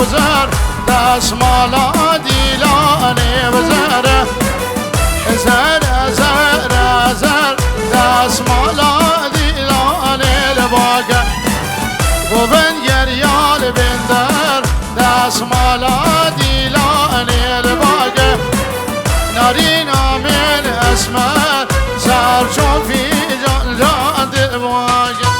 وزر دست مالا دیلانه وزر زر زر زر دست مالا دیلانه لباگه گوبن گریال بندر دست مالا دیلانه لباگه نارین آمین اسمر زر چون فی جان جان دلواگه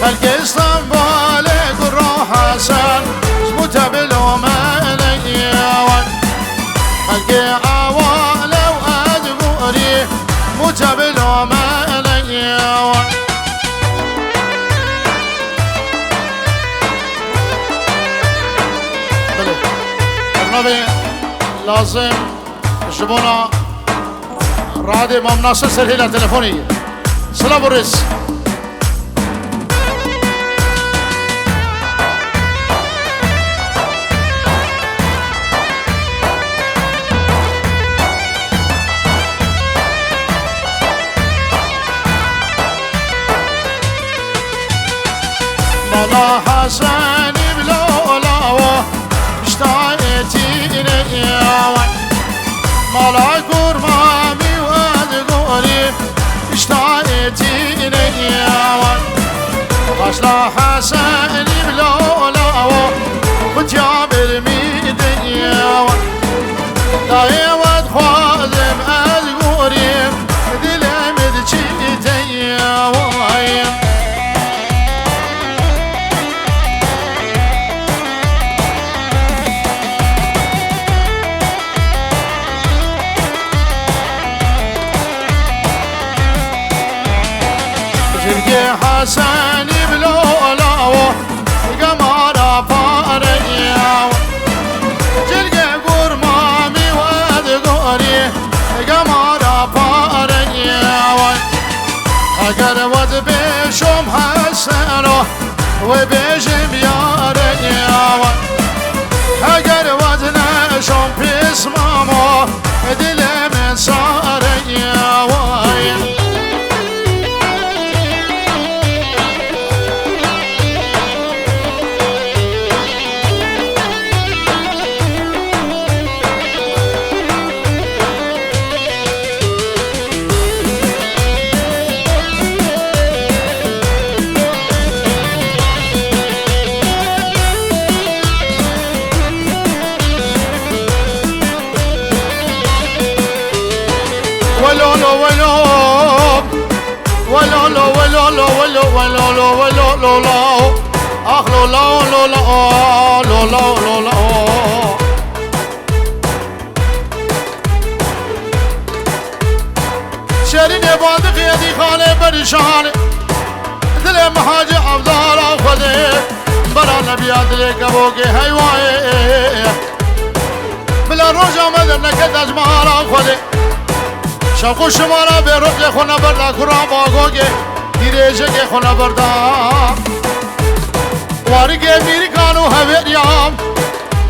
خلق استنبال قرى حسن متبلو مليون خلق عوال وأدبوري متبلو مليون النبي لازم جبونا رادي امام ناصر سرهيلة تلفونية سلام الرئيس مالا حسن بلولاوه اشتايتي نيوان مالا قرمامي وادقوري اشتايتي نيوان غسلا حسن بلولاوه وجابر ميدنيوان داي ود خوازم ادقوري دلم دجيتيوان حسن بلولاوه قمر بارياو جلقى قرمامي وادقوري قمر بارياو اگر ود بشم حسنو وبجم يارياو اگر ود نشم بسمامو دلم سارياو ولو ولو ولو ولو ولو ولو ولو ولو اخ لو لو لو لو لو لو لو شرين باند قيدي خانه پریشان دل مهاج عبدالله خده برا نبی دل کبو کے حیوائے بلا روز آمد نکد از مارا خده شوق شمارا به رفت خونه بردا کرا باگوگه دیریجه که خونه بردا وارگه میری کانو هویریام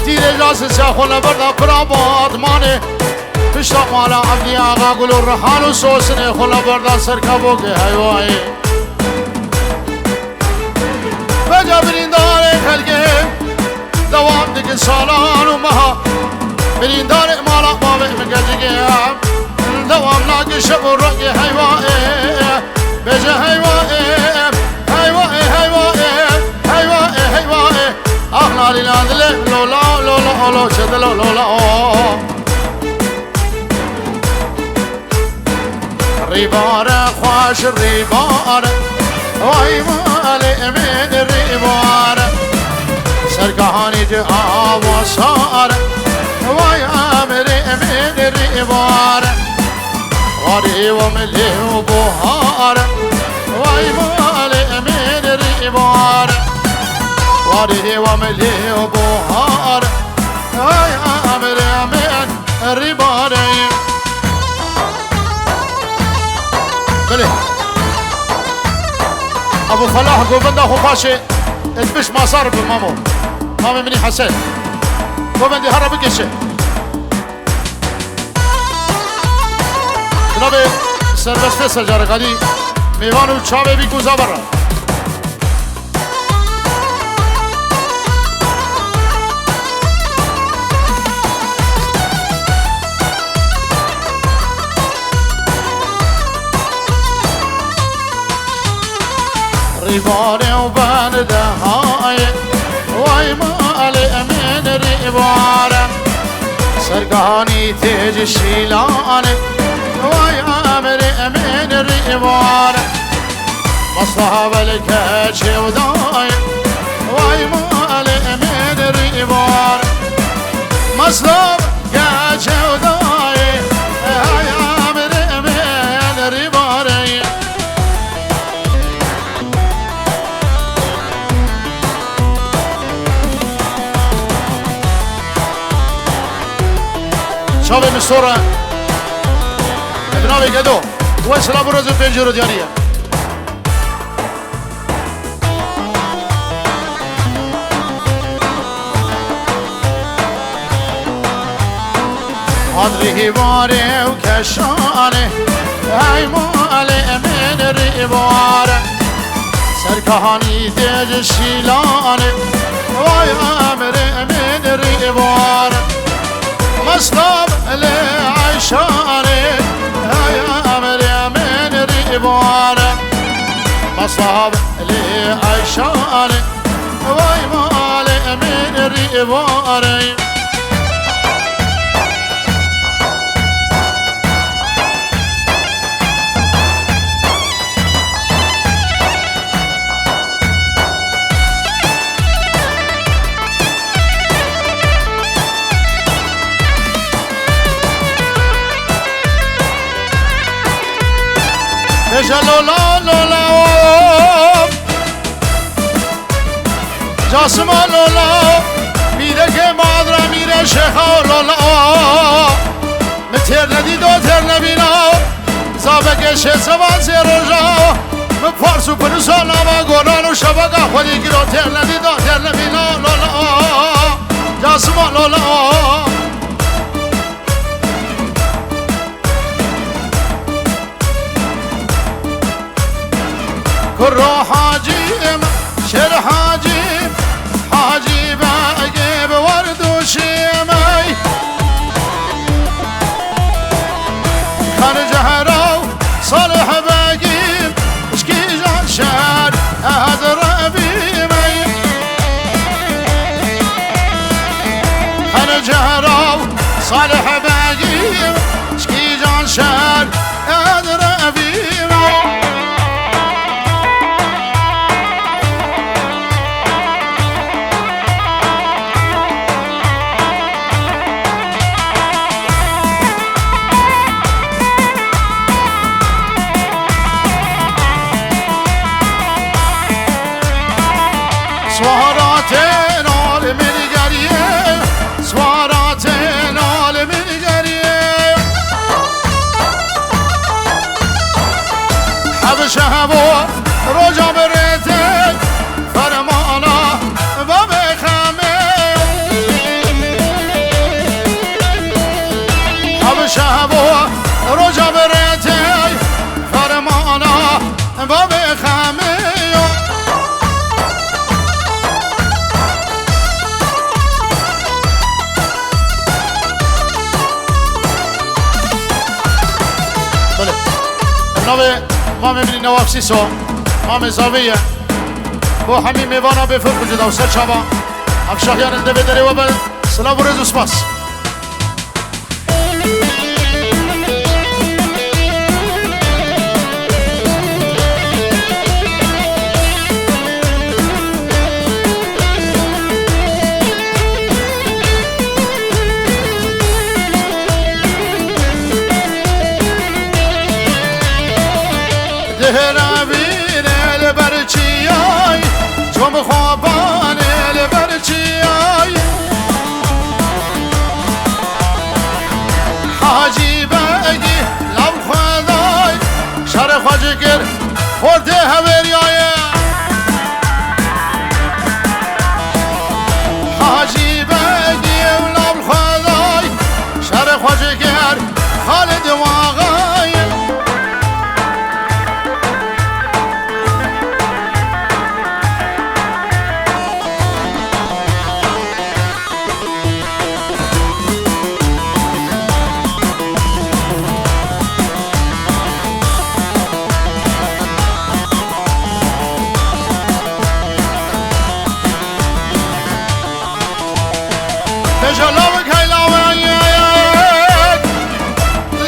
دیریجه سسه خونه بردا کرا بادمانه پشتا مالا عبدی آقا گل و رحان و سوسنه خونه بردا سرکبوگه حیوائه بجا بریندار خلقه دوام دیگه سالان و مها بریندار مالا بابه مگجگه دوام لاقي شبو رقي هيوائي بجا هيوائي هيوائي هيوائي هيوائي هيوائي اخنا لنادل لولا لولا لولا شدلو لولا ريبارة خواش ريبارة واي مالي من ريبارة سرقها تیج آواسار وای امر امین ریوار واری و ملی و بوهار وای مال امین ریوار واری و ملی و بوهار وای امر امین ریوار بله ابو فلاح گوبنده خو باشه البش ما صار بمامو مامي مني حسين گوبندی هر بکشه جناب سرویس فیصل جارقادی میوان و چاوه بی گوزا برا ریوانه و بنده های وای مال امین ریواره سرگانی تیج شیلانه وای امر امین ریواره مصطحب الکچه و دای وای مال امین ریواره مصطحب کچه و دای وای امر امین ریواره شابه مستوره ابناوی گدو و سلام روز پنجره دیاریه آدری واره و کشانه ای مال امین ریواره سرکهانی دیج شیلانه وای امر امین ریواره مصطب لعشانه هاي امر امين ريباره مصطب لعشانه واي مال امين ريباره لولا لولا جاسم لولا میره که مادر میره شیخا لولا متر ندید و تر نبینا زابکش زبان زیر رجا مپارسو پنسانا و گران و شبکا خودی گیرو تر ندید و تر نبینا لولا جاسم لولا كرو حاجيم شر حاجيم حاجيب اجيب ورد وشيمي كان جهراو صالح باقيم اشكي جان شار هذا ربيمي كان جهراو صالح باقيم اشكي جان شار هذا ربيمي سواراتين عالم القرية سواراتين عالم القرية حبش هبو رجع بريتك فرمانا باب خامي حبش هبو رجع بريتك فرمانا باب خامي نوه ما میبینی نواب سیسو ما زاویه با همین میوانا بفرق وجود و سر شبا افشاهیان انده بدره و بل سلام و رز و سپاس لهرابين البرچياي جم خوابان البرچياي حاجي باقي لو خداي شر خواجكر خورده هورياي حاجي باقي لو خداي شر خواجكر خالد واغاي لاوك هاي لاوك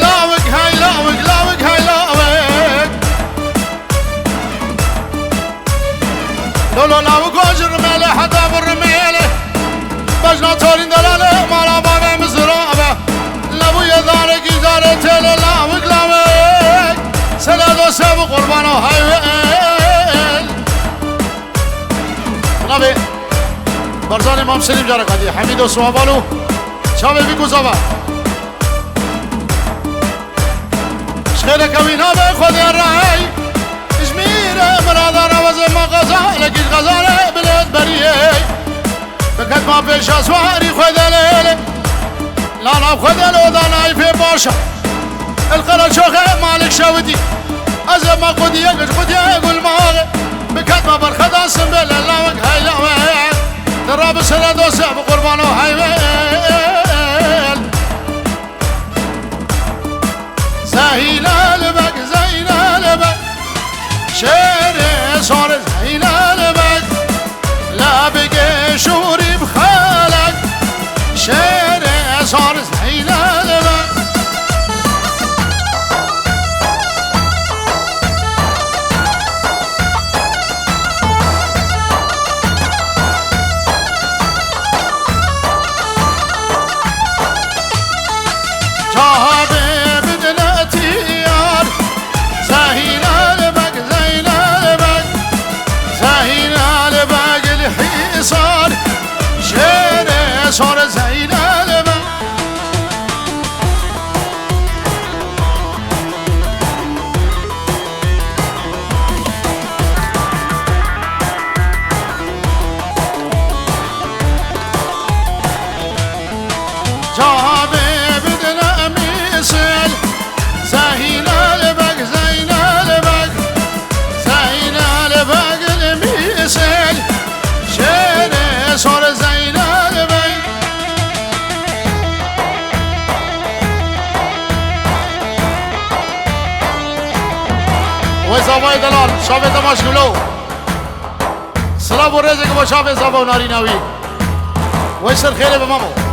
لاوك هاي لاوك لاوك هاي لاوك لولو لاوك واجر ميله حتى بالرميله بجنا تورين دلاله مالا بابا مزرابه لابو يدارك يداره تل لاوك لاوك سلادو سب قربانو هاي ويل نبي برزان امام سلیم جاره کدی حمید و سوابالو چاوه بی گذابه شخیل کمینا به خود رای اشمیره مرادر عوض مغازه لکیش غزاله بلد بریه بکت ما پیش اسواری خود لیله لانا خود لودانای فی باشا القرار شوخه مالک شودی از ما قدیه کش قدیه گل ماغه بکت ما برخدا سنبل لاوک های لاوک دراب سرد و سب قربانو حیویل زهینا لبک زهینا لبک شعر سار زهینا لبک لبک شوری بخالک شعر سار زهینا لبک صار زين لبا جابي بدنا ميسل زين لبا زين لبا زين لبا الميسل شير صار زين لبا وزاوای دلال شاف تماشگلو سلام و رزق با شاف زاوا و ناری ناوی ویسر خیلی به مامو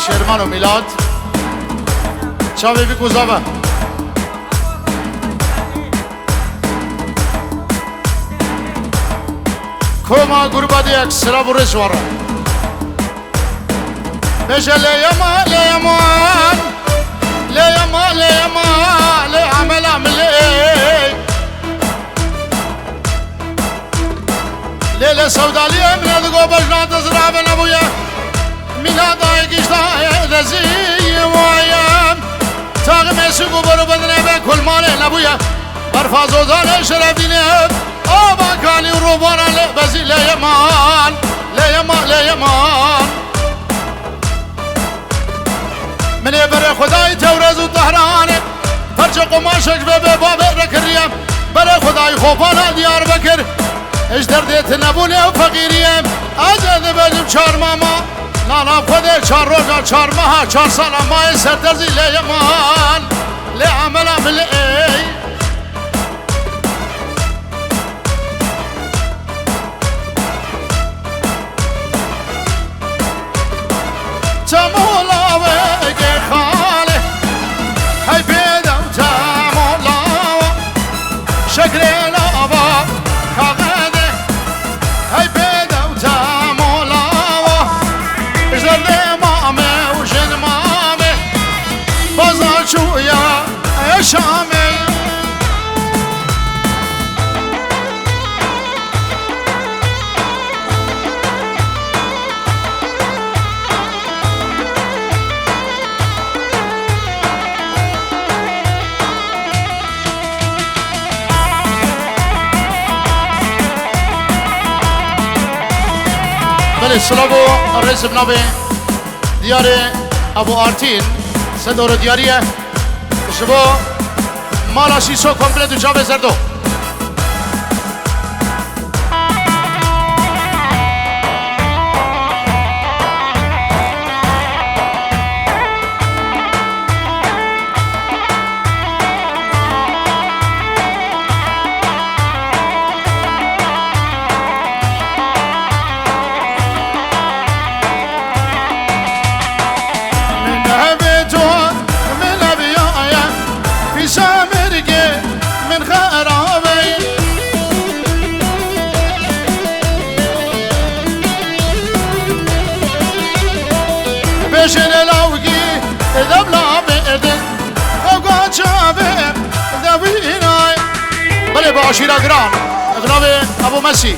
شرمان و میلاد چاوی بی گذابه کما گروبا دیک سلا برش وارا بشه لیما لیمان لیما لیما لی عمل عملی لیل كل مالي نبويا برفازو دال شرفيني آبا كاني روبانا بزي لا يمان لا يمان لا يمان من يبر خداي تورز وطهراني فرش قماشك بباب ركريم بر خداي خوفانا ديار بكر اش دردت نبوني وفقيريم ازد بجم چار ماما نانا خده چار روزا چار ماها چار سالا مای سرترزی لی یمان لی عمل عمل ای تمولاوه اگه خاله هی بیدم تمولاوه شکرین آبا کاغده هی بیدم تمولاوه زرده مامه و جن مامه بازا چویا شامه بله سلام و رئیس بنابه دیار ابو آرتین سدور دیاریه شبو مالا شیشو کمپلیت و جاوه زردو عشيرة جران اغنابي ابو مسي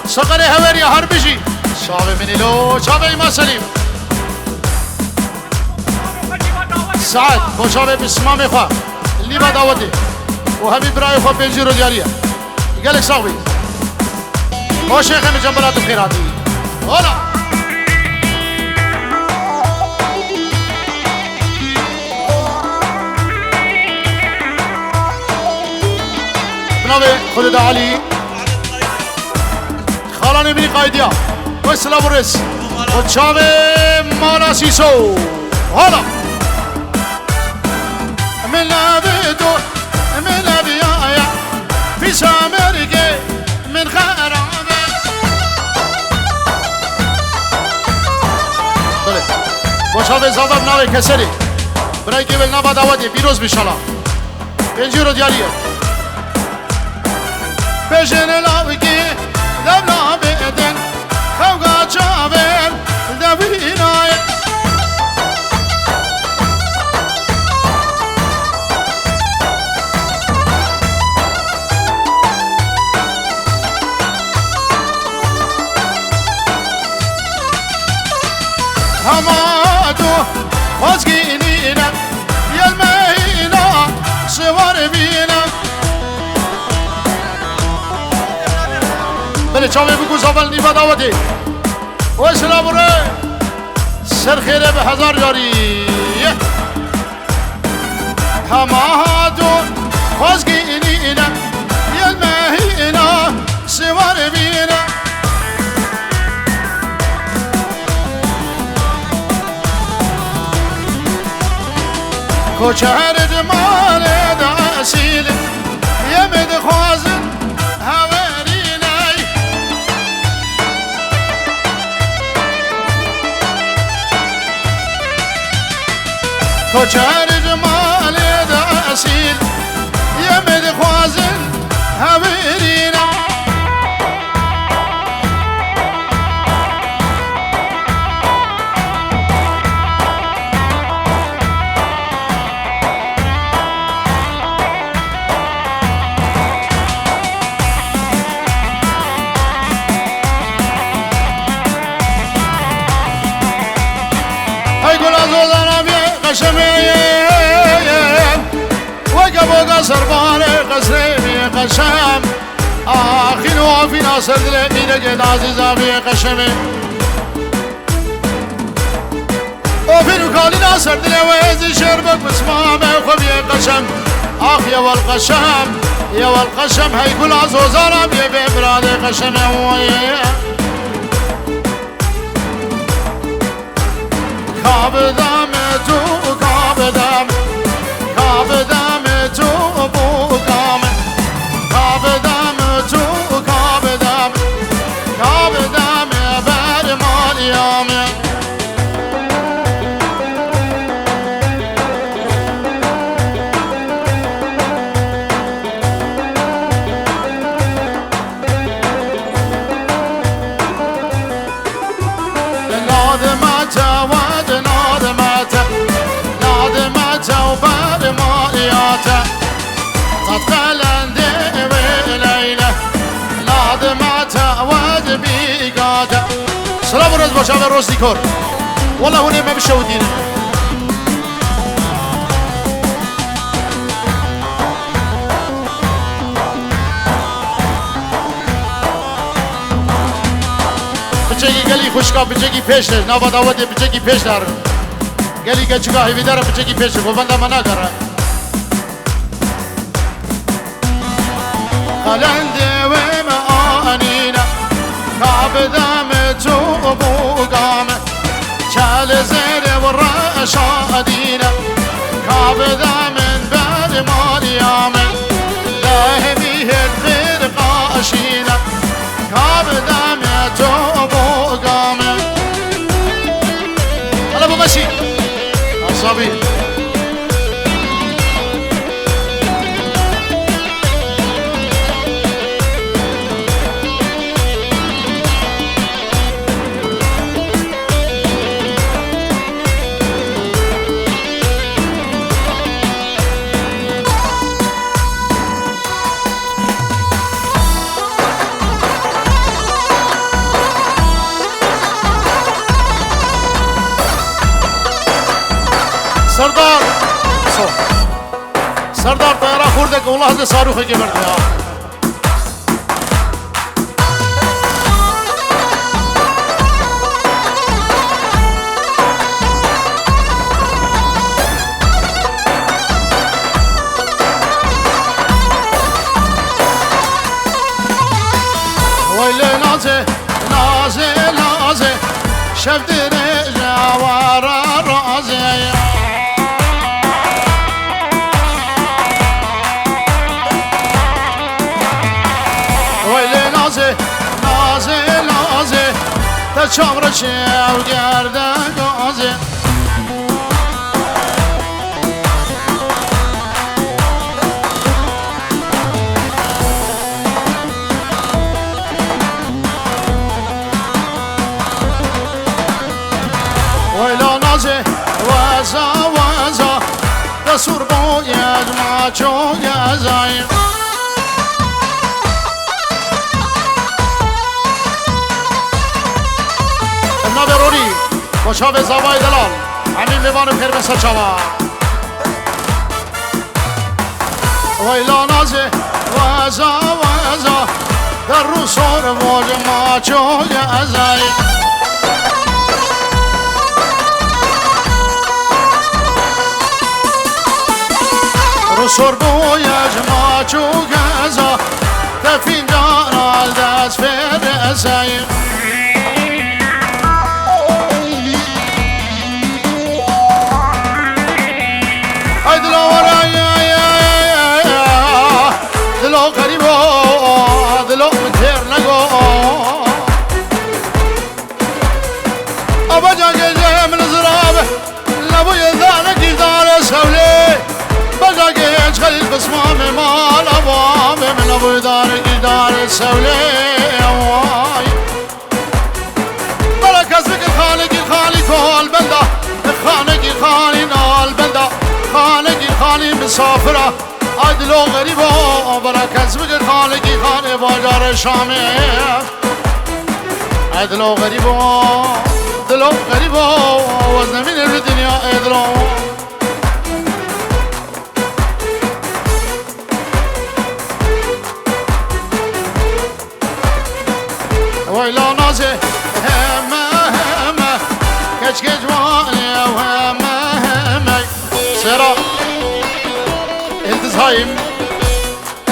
سقري هوري هربجي شابي مني لو شابي ما سليم سعد بو شابي بسمامي خوا اللي ما دعوتي وهمي براي خوا بنجيرو دياريه قالك صاحبي هو شيخ من جنبلات الخيراتي هلا خالد علي خالاني بني قايديا وسلام الرس وتشابي مالا سيسو هلا من ابيدو من ابيايا في سامرقي من خرابه بله وشابي زادب ناوي كسري براي قبل نابا دعوتي بيروز بشالا بنجيرو دياليه بجن لاوكي دبلا بيدن خوغا چاوم دبيناي همادو خوزگینینا یلمهینا سوار بینا بله چاوی بگوز اول نیمه دعوتی و اسلام ره سر خیره به هزار جاری همه دون خوزگی اینینا یلمه اینا سوار بینا کوچهر دمال دعسیل یمد خوازن کوچهر جمال دعسیل یمد خوازن هویرینا ای گل از وزنم قشمیم قبوقا سربان قصري بي قشم آخي نوافي ناصر دلي مينك عزيزا بي قشم وفي نكالي ناصر دلي ويزي شربك بسمامي وخبي قشم آخ يا والقشم يا والقشم هاي كل عزوزانا بي برادي قشم كابدام تو كابدام كابدام تو بوكام كابدام تو كابدام كابدام برمان يوم سلام ورز باشه به روز دیکار والله اونه ما بشودین بچگی گلی خوشکا بچگی پیش دار نابا داوته بچگی پیش دار گلی که چگاه هیوی داره بچگی پیش دار بنده منا کرده قلنده و معانینا کابدم تو بوقام چال زیر و رشادینا کابدم بر ماریام لهمیه غیر قاشینا کابدم تو بوقام حالا بمشی اصابی سردار سردار طيارة خوردك والله هذا صاروخي كبرتها ويلي نازي نازي نازي شفتني جوارا رازي نازه نازه تا چامر شو گرده گازه ویلا نازه وزا وزا دستور باید ماچو گزایم برونی خوشا به زوای دلال همین میوان پیر به سچاوا ویلا نازه وزا وزا در رو سور موج ماچو گزای رو سور بویج ماچو گزا تفین جانال دست فیر ازای دلو قریبا دلو متر نگو ابا جاگه جه من زرابه لبوی دانه دار سوله بجاگه خلیل بسمام مال ابا من لبوی دار سوله بلا کسب خالی کول بنده خانگی خالی نال بنده خانگی خالی مسافره دلو غریبا برا کسب خانگی خانه بازار شامه دلو غریبا و زمین رو دنیا ادرو سيرا التزهايم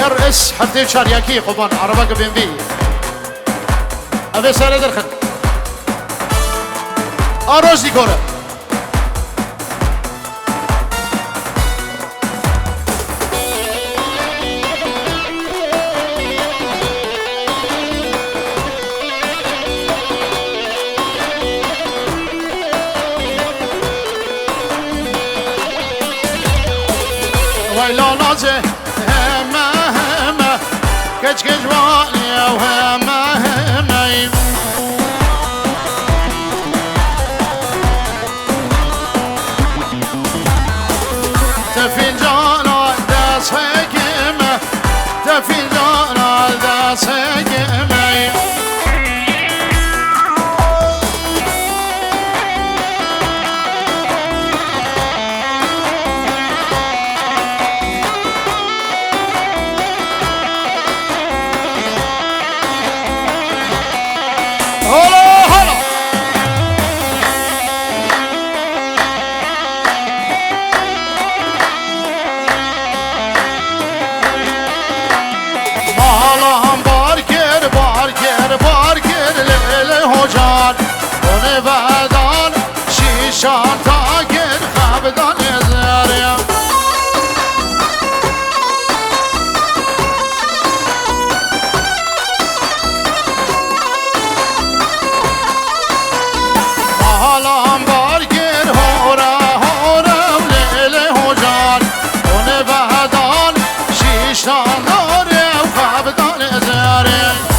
ارس حتى شارياكي قبان عربك بين بي ابي سيرا درخن اروز دي كوره ويلا نازه هما هما كج كج وانيا وهما هما تفنجان داس حكمه تفنجان داس حكمه بعدان شیشان تاگر خبدان زریم حالام بارگر هورا هورا و لیل هجان اون بعدان شیشان داریم خبدان زریم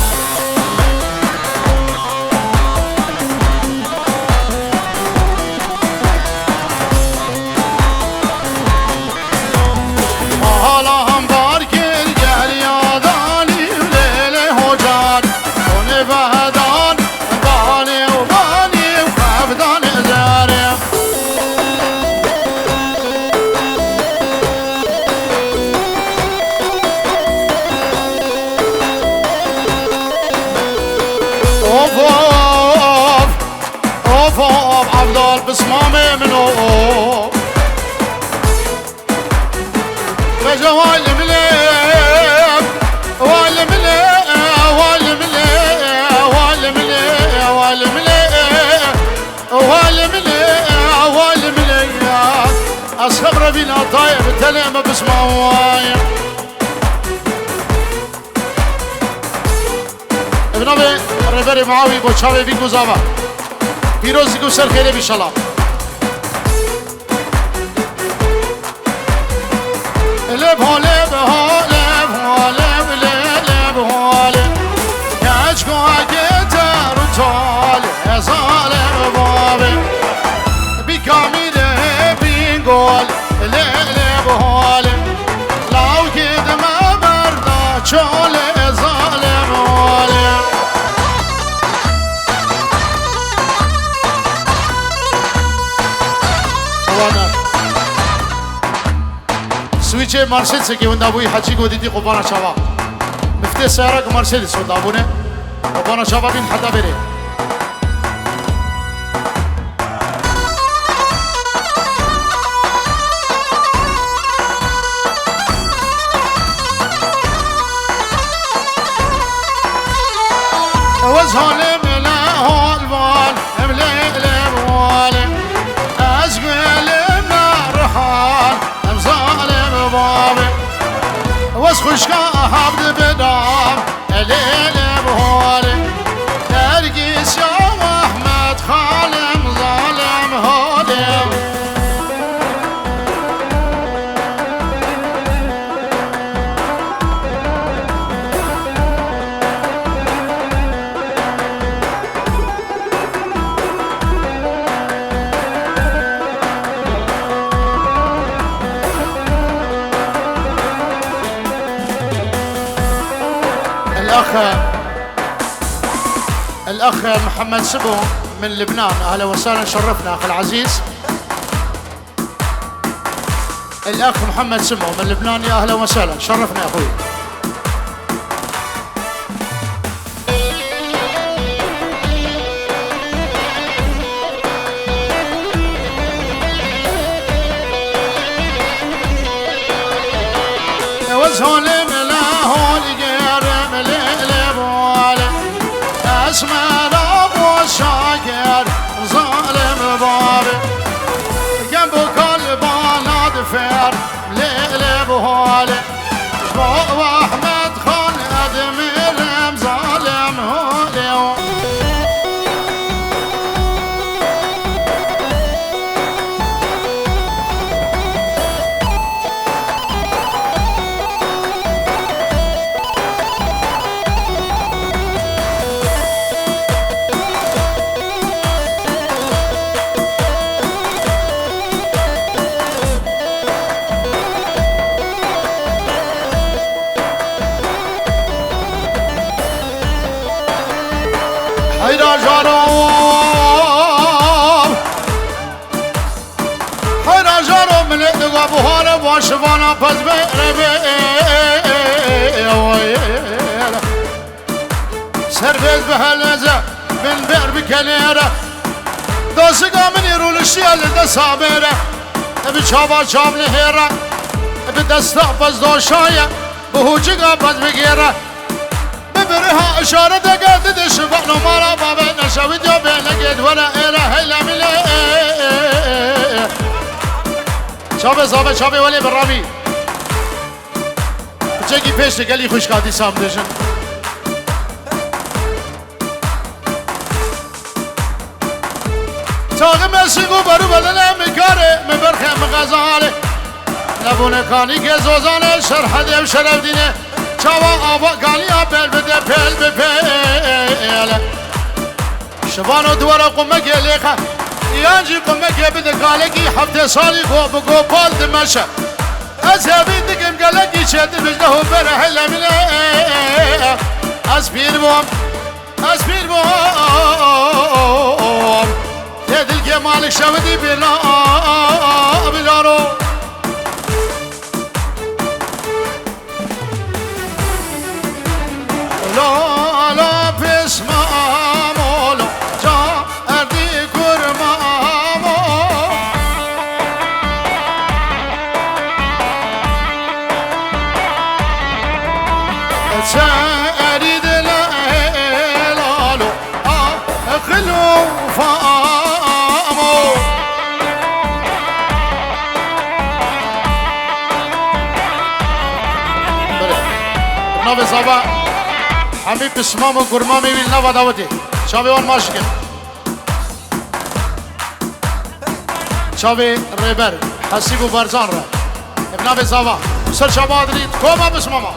عبدال بصمامي منو فجوال مليم والمليم والمليم والمليم والمليم والمليم والمليم أصبر بنا طيب تلم بصمامي ابن أبي ربري معاوي بوشاوي بيكو زابا پیروزی کو سر خیره بیشالا لب ها لب ها لب ها لب لب ها لب کج کو اگه تر و تال ازال بابه بی کامیده بین گل لب ها لب لاو کدم بردا چال ازال بابه سويتش مرسيدس كي وندابوي حاجي وديتي قبانا شباب مفتي سيارك مرسيدس وندابونه قبانا شباب بين حدا بري وزهولي ملا هولبان ملي لبوالي ازقل مرحان ظالم بابي واسخشكا حبد بدام الليل بهولي نرقص يا احمد خالم ظالم هولي الأخ محمد سبو من لبنان، أهلا وسهلا، شرفنا أخي العزيز. الأخ محمد سبو من لبنان، يا أهلا وسهلا، شرفنا يا أخوي. ظالم لهول قرم للبوالي اسمر ابو شاكر ظالم بابي جنب كل بلد فير للبوالي واحمد خان ادمير ظالم هولي هيدا جارو من ادقى بهارة واشفانا پس بره سرفز بهلزة من بر بكنيرة داسقا من يرول الشيال دا صابرة بچابا چاب نهيرة بدستا پس دوشاية بهوجقا پس بگيرة برها اشاره دقت دشفق نمارا بابا نشوید یا بینگید ولا ایره هیلا میله چابه زابه چابه ولی برامی بچگی پیش گلی خوشکاتی سام دشن تاقه مسیقو برو بلنه میکاره مبرخه مغزاله نبونه کانی که زوزانه شرح دیو شرف دینه چاوا آبا گالیا پل بده پل به پل شبانو دوارا قمه گلیخه یانجی قمه بده گالگی هفته سالی گو پال دمشه از هبید دکم گلگی چهده بجده و بره حله منه از پیر بوم یه دل که مالک شودی بلارو لا پس مامولو جا اردی کرمامو سأريد لالو اخلو فامو نوی صبا همی پسمام و گرما میویل نوا داوتی چاوی آن ماش کن چاوی ریبر حسیب و برزان را ابنا به زوا سر شما دلید کوما پسماما